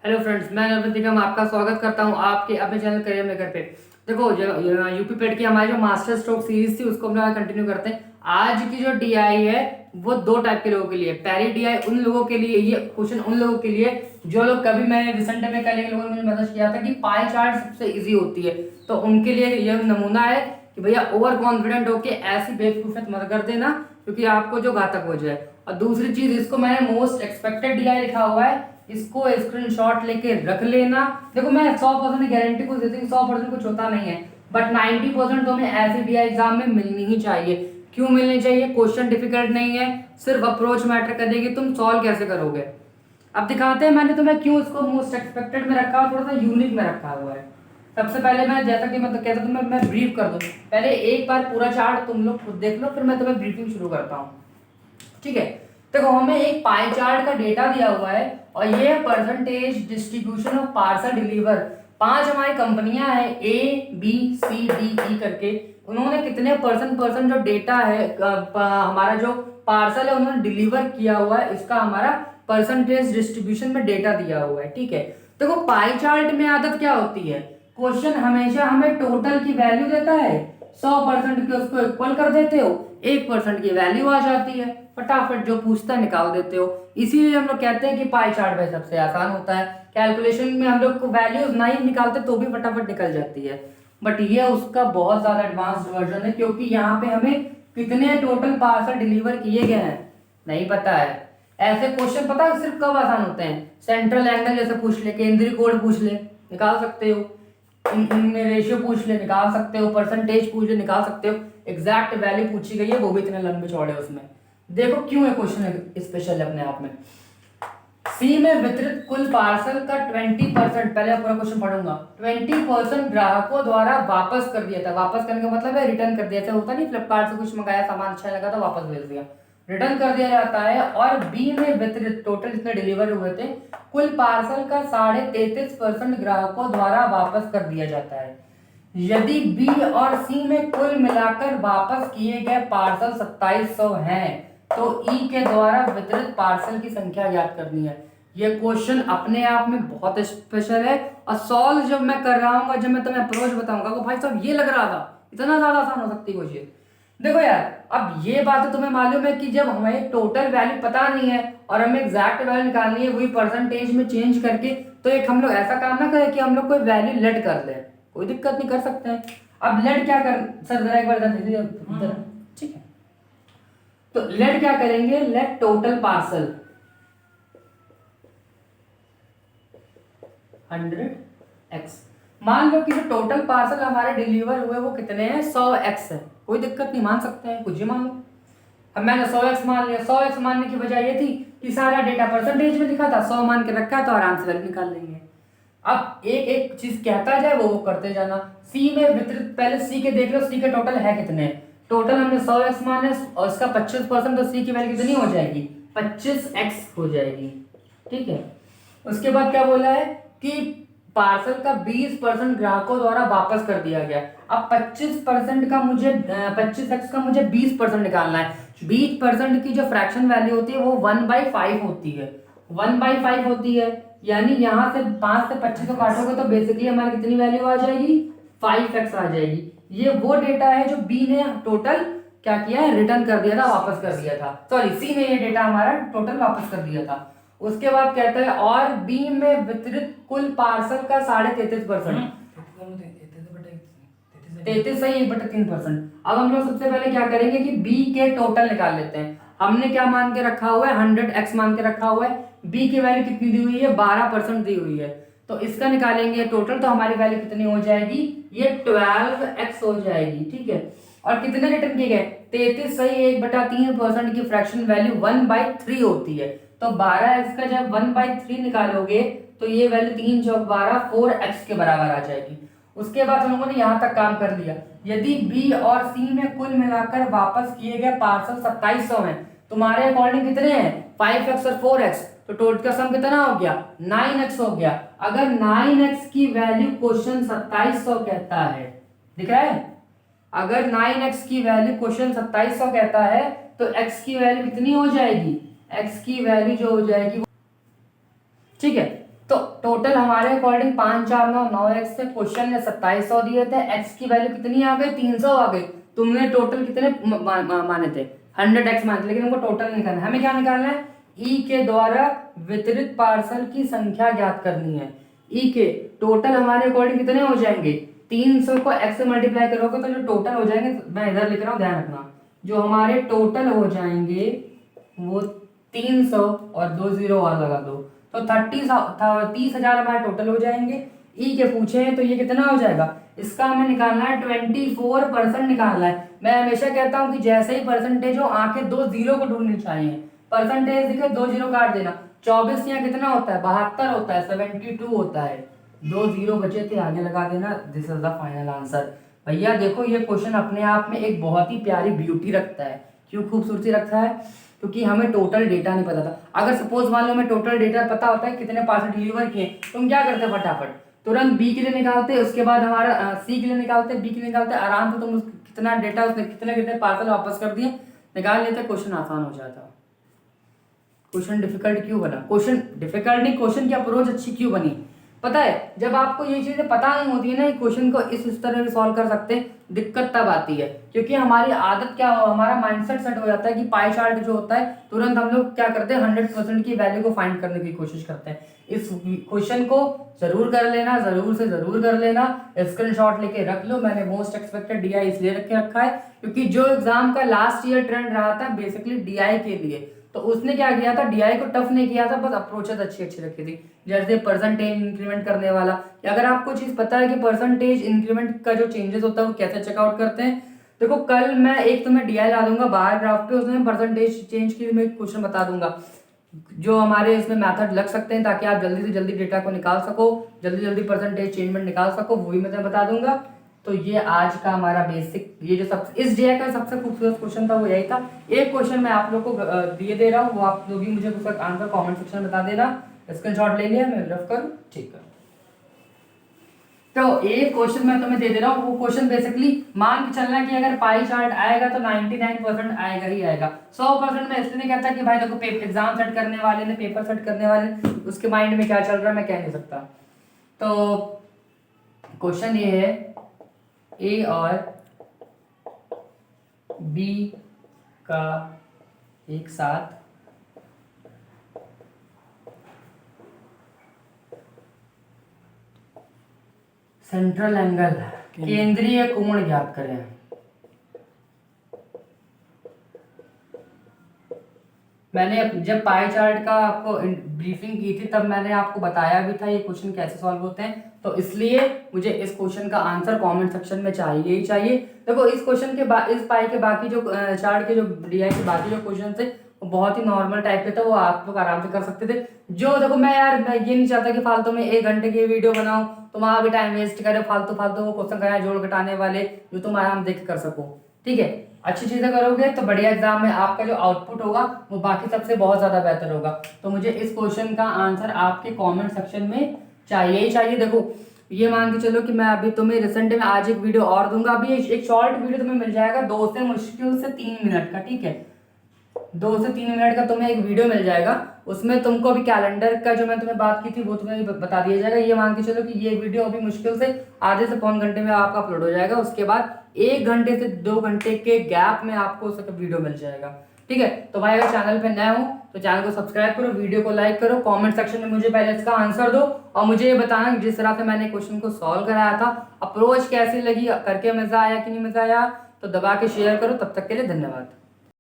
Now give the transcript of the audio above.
Hello friends, मैं नवनीत निगम आपका स्वागत करता हूं आपके अपने चैनल करियर मेकर पे। देखो, जो यूपी पेड की हमारी जो मास्टर स्ट्रोक सीरीज थी उसको हम लोग कंटिन्यू करते हैं। आज की जो डीआई है वो दो टाइप के लोगों के लिए। पहली डीआई उन लोगों के लिए, ये क्वेश्चन उन लोगों के लिए जो लोग कभी, मैंने रिसेंट में कल एक लोगों ने मुझे मैसेज किया था कि पाई चार्ट सबसे ईजी होती है, तो उनके लिए यह नमूना है कि भैया ओवर कॉन्फिडेंट होके ऐसी बेवकूफियत मत कर देना क्योंकि आपको जो घातक हो जाए। और दूसरी चीज, इसको मैंने मोस्ट एक्सपेक्टेड डीआई लिखा हुआ है, इसको स्क्रीनशॉट लेके रख लेना। देखो, मैं 100% गारंटी को देती हूँ, 100% कुछ होता नहीं है, बट 90% तो हमें ऐसे डीआई एग्जाम में मिलनी ही चाहिए। क्यों मिलनी चाहिए? क्वेश्चन डिफिकल्ट नहीं है, सिर्फ अप्रोच मैटर करेगी, तुम सॉल्व कैसे करोगे। अब दिखाते हैं मैंने तुम्हें क्यों इसको मोस्ट एक्सपेक्टेड में रखा हुआ, थोड़ा सा यूनिक में रखा हुआ है। सबसे पहले मैं, जैसा कि मैं कहता हूँ, मैं ब्रीफ कर दूं। पहले एक बार पूरा चार्ट तुम लोग खुद देख लो, फिर मैं तुम्हें ब्रीफिंग शुरू करता हूँ। ठीक है, देखो हमें एक पाई चार्ट का डेटा दिया हुआ है और ये percentage distribution of parcel deliver. 5 हमारी कंपनियां हैं, A B C D E करके। उन्होंने कितने परसेंट जो डेटा है हमारा जो पार्सल है उन्होंने डिलीवर किया हुआ है, इसका हमारा परसेंटेज डिस्ट्रीब्यूशन में डेटा दिया हुआ है। ठीक है, देखो पाई चार्ट में आदत क्या होती है, क्वेश्चन हमेशा हमें टोटल की वैल्यू देता है, 100% के उसको इक्वल कर देते हो, 1% की वैल्यू आ जाती है, फटाफट जो पूछता है निकाल देते हो। इसीलिए हम लोग कहते हैं कि पाई चार्ट में सबसे आसान होता है। कैलकुलेशन में हम लोग को वैल्यूज नहीं निकालते तो भी फटाफट निकल जाती है, बट ये उसका बहुत ज्यादा एडवांस्ड वर्जन है क्योंकि यहाँ पे हमें कितने टोटल पार्सल डिलीवर किए गए हैं नहीं पता है। ऐसे क्वेश्चन पता है सिर्फ कब आसान होते हैं, सेंट्रल एंगल जैसे पूछ ले, केंद्रीय कोण पूछ ले, निकाल सकते हो, इनमें रेशियो पूछ ले, निकाल सकते हो, परसेंटेज पूछ ले, निकाल सकते हो, एग्जैक्ट वैल्यू पूछी गई है वो भी इतने लंबे चौड़े उसमें। देखो क्यों है क्वेश्चन स्पेशल है अपने आप में। सी में वितरित कुल पार्सल का 20%, पहले पूरा क्वेश्चन पढ़ूंगा, 20% ग्राहकों द्वारा वापस कर दिया था। वापस करने का मतलब है रिटर्न कर दिया। ऐसा होता नहीं, फ्लिपकार्ट से कुछ मंगाया, सामान अच्छा लगा तो वापस भेज दिया, रिटर्न कर दिया जाता है। और बी में वितरित टोटल जितने डिलीवर हुए थे कुल पार्सल का 33.5% ग्राहकों द्वारा वापस कर दिया जाता है। यदि बी और सी में कुल मिलाकर वापस किए गए पार्सल 2700 हैं तो ई के द्वारा वितरित पार्सल की संख्या ज्ञात करनी है। यह क्वेश्चन अपने आप में बहुत स्पेशल है और सॉल्व जब मैं कर रहा हूँ, जब मैं तुम्हें अप्रोच बताऊंगा तो भाई साहब ये लग रहा था इतना ज्यादा आसान हो सकती है कोई चीज। देखो यार, अब ये बात तो तुम्हें मालूम है कि जब हमें टोटल वैल्यू पता नहीं है और हमें एग्जैक्ट वैल्यू निकालनी है वही परसेंटेज में चेंज करके, तो एक हम लोग ऐसा काम ना करें कि हम लोग कोई वैल्यू लेट कर ले, कोई दिक्कत नहीं, कर सकते हैं। अब लेट क्या कर, सर जरा एक बार इधर, ठीक है, तो लेट क्या करेंगे, लेट टोटल पार्सल 100x। मान लो कि जो टोटल पार्सल हमारे डिलीवर हुए वो कितने हैं, 100x है, कोई दिक्कत नहीं, मान सकते हैं, कुछ ही मान लो। अब मैंने 100x मान लिया। 100x मानने की वजह ये थी कि सारा डेटा परसेंटेज में लिखा था, 100 मान के रखा तो आराम से वैल्यू निकाल लेंगे। अब एक एक चीज कहता जाए वो करते जाना। सी में वितरित, पहले सी के देख लो, सी के टोटल है कितने, टोटल हमने 100x माने और इसका 25%, तो सी की वैल्यू कितनी हो जाएगी, 25x हो जाएगी। ठीक है, उसके बाद क्या बोला है कि पार्सल का 20% ग्राहकों द्वारा वापस कर दिया गया। अब 25% का मुझे 25x का मुझे 20% निकालना है। 20% की जो फ्रैक्शन वैल्यू होती है वो 1/5 होती है, 1/5 होती है, यानी यहाँ से 5 से 25 को काटोगे तो बेसिकली हमारी कितनी वैल्यू आ जाएगी, 5x आ जाएगी। ये वो डेटा है जो बी ने टोटल क्या किया है, रिटर्न कर दिया था, वापस कर दिया था, सॉरी सी ने ये डेटा हमारा टोटल वापस कर दिया था। उसके बाद कहता है और बी में वितरित कुल पार्सल का 33.5%, 33 सही, 1/3%। अब हम लोग सबसे पहले क्या करेंगे कि बी के टोटल निकाल लेते हैं। हमने क्या मान के रखा हुआ है, 100x मान के रखा हुआ है। बी की वैल्यू कितनी दी हुई है, 12% दी हुई है, तो इसका निकालेंगे टोटल, तो हमारी वैल्यू कितनी हो जाएगी, ये 12x हो जाएगी। ठीक है, और कितने रिटर्न किए गए, 33 सही, 1/3% की फ्रैक्शन वैल्यू 1/3 होती है, तो 12x का जब 1/3 निकालोगे तो ये वैल्यू 3 चौक 12, 4x के बराबर आ जाएगी। उसके बाद हम लोगों ने यहाँ तक काम कर लिया। यदि बी और सी में कुल मिलाकर वापस किए गए पार्सल 2700 हैं, तुम्हारे अकॉर्डिंग कितने हैं, 5x और 4x, तो टोटल का सम कितना हो गया, 9x हो गया। अगर 9x की वैल्यू क्वेश्चन 2700 कहता है, दिख रहा है, अगर 9x की वैल्यू क्वेश्चन 2700 कहता है तो x की वैल्यू कितनी हो जाएगी, x की वैल्यू जो हो जाएगी, ठीक है, तो टोटल हमारे अकॉर्डिंग 5 4 9 9x से क्वेश्चन ने 2700 दिए थे, x की वैल्यू कितनी आ गई 300 आ गई। तुमने टोटल कितने माने थे 100x माने थे, लेकिन हमको टोटल निकालना है। हमें क्या निकालना है e के द्वारा वितरित पार्सल की संख्या ज्ञात करनी है। e के टोटल हमारे अकॉर्डिंग कितने हो जाएंगे 300 को x से मल्टीप्लाई करोगे तो जो टोटल हो जाएंगे, मैं इधर लिख रहा हूँ ध्यान रखना, जो हमारे टोटल हो जाएंगे वो 300 और 2 0 और लगा दो तो 30,000 हमारे टोटल हो जाएंगे। ई के पूछे हैं तो ये कितना हो जाएगा, इसका हमें निकालना है 24% निकालना है। मैं हमेशा कहता हूँ कि जैसे ही परसेंटेज हो आके 2 0 को ढूंढनी चाहिए। परसेंटेज दिखे 2 0 काट देना, 24 यहाँ कितना होता है 72 होता है, 72 होता है, 2 0 बचे थे आगे लगा देना। This is the final answer. भैया देखो ये क्वेश्चन अपने आप में एक बहुत ही प्यारी ब्यूटी रखता है। क्यों खूबसूरती रखता है, क्योंकि हमें टोटल डेटा नहीं पता था। अगर सपोज मान लो हमें टोटल डेटा पता होता है कितने पार्सल डिलीवर किए, तुम क्या करते फटाफट तुरंत बी के लिए निकालते, उसके बाद हमारा सी के लिए निकालते, बी के लिए निकालते, आराम से तुम कितना डेटा उसने कितने कितने पार्सल वापस कर दिए निकाल लेते, क्वेश्चन आसान हो जाता। क्वेश्चन डिफिकल्ट क्यों बना, क्वेश्चन डिफिकल्ट नहीं, क्वेश्चन की अप्रोच अच्छी क्यों बनी पता है, जब आपको ये चीजें पता नहीं होती है ना, क्वेश्चन को इस तरह से सॉल्व कर सकते हैं, दिक्कत तब आती है क्योंकि हमारी आदत क्या हो, हमारा माइंडसेट सेट हो जाता है कि पाई चार्ट जो होता है तुरंत हम लोग क्या करते हैं 100% की वैल्यू को फाइंड करने की कोशिश करते हैं। इस क्वेश्चन को जरूर कर लेना, जरूर से जरूर कर लेना, स्क्रीनशॉट लेके रख लो। मैंने मोस्ट एक्सपेक्टेड डीआई इसलिए रख के रखा है क्योंकि जो एग्जाम का लास्ट ईयर ट्रेंड रहा था बेसिकली डीआई के लिए, तो उसने क्या किया था डीआई को टफ नहीं किया था, बस अप्रोचेस अच्छी अच्छी रखी थी, जैसे परसेंटेज इंक्रीमेंट करने वाला। अगर आपको चीज पता है कि परसेंटेज इंक्रीमेंट का जो चेंजेस होता है वो कैसे चेकआउट करते हैं, देखो कल मैं एक तुम्हें डीआई ला दूंगा बाहर ड्राफ्ट पे, उसमें परसेंटेज चेंज की मैं क्वेश्चन बता दूंगा जो हमारे इसमें मेथड लग सकते हैं ताकि आप जल्दी से जल्दी डेटा को निकाल सको, जल्दी जल्दी परसेंटेज चेंजमेंट निकाल सको, वो भी मैं तुम्हें बता दूंगा। तो ये आज का हमारा बेसिक, ये जो सब इस डीआई का सबसे खूबसूरत क्वेश्चन था वो यही था। एक क्वेश्चन मैं आप लोग को दिए दे रहा हूँ, वो आप लोग भी मुझे उसका आंसर कमेंट सेक्शन में बता देना, स्क्रीनशॉट ले लिया मैं रफ करूँ, ठीक है। तो एक क्वेश्चन मैं तुम्हें दे दे रहा हूँ, वो क्वेश्चन बेसिकली मान के चलना कि अगर पाई चार्ट आएगा तो 99% आएगा ही आएगा। 100% मैं इसलिए नहीं कहता कि भाई देखो एग्जाम सेट करने वाले ने, पेपर सेट करने वाले ने, उसके माइंड में क्या चल रहा है मैं कह नहीं सकता। तो क्वेश्चन ये है ए और बी का एक साथ सेंट्रल एंगल केंद्रीय कोण ज्ञात करें। मैंने जब पाई चार्ट का आपको ब्रीफिंग की थी तब मैंने आपको बताया भी था ये क्वेश्चन कैसे सॉल्व होते हैं, तो इसलिए मुझे इस क्वेश्चन का आंसर कमेंट सेक्शन में चाहिए ही चाहिए। देखो इस क्वेश्चन के बाद इस पाई के बाकी जो चार्ट के जो डीआई के बाकी जो क्वेश्चन थे वो बहुत ही नॉर्मल टाइप के थे, वो आप लोग आराम से कर सकते थे। जो देखो मैं ये नहीं चाहता कि फालतू में 1 घंटे की वीडियो बनाऊं, तुम वहां भी टाइम वेस्ट करे फालतू फालतू वो क्वेश्चन का जोड़ घटाने वाले, जो तुम आराम देख कर सको। ठीक है, अच्छी चीजें करोगे तो बढ़िया एग्जाम में आपका जो आउटपुट होगा वो बाकी सबसे बहुत ज्यादा बेहतर होगा। तो मुझे इस क्वेश्चन का आंसर आपके कमेंट सेक्शन में चाहिए ही चाहिए। देखो ये मान के चलो कि मैं अभी तुम्हें रिसेंट में आज एक वीडियो और दूंगा, अभी एक शॉर्ट वीडियो तुम्हें मिल जाएगा 2 से मुश्किल से 3 मिनट का, ठीक है 2 से 3 मिनट का तुम्हें एक वीडियो मिल जाएगा, उसमें तुमको अभी कैलेंडर का जो मैं तुम्हें बात की थी वो तुम्हें बता दिया जाएगा। ये मान के चलो कि ये वीडियो अभी मुश्किल से आधे से पौन घंटे में आपका अपलोड हो जाएगा, उसके बाद 1 घंटे से 2 घंटे के गैप में आपको उसका वीडियो मिल जाएगा। ठीक है, तो भाई अगर चैनल पे नए हो तो चैनल को सब्सक्राइब करो, वीडियो को लाइक करो, कमेंट सेक्शन में मुझे पहले इसका आंसर दो और मुझे ये बताना जिस तरह से मैंने क्वेश्चन को सॉल्व कराया था अप्रोच कैसी लगी, करके मजा आया कि नहीं मजा आया, तो दबा के शेयर करो। तब तक के लिए धन्यवाद।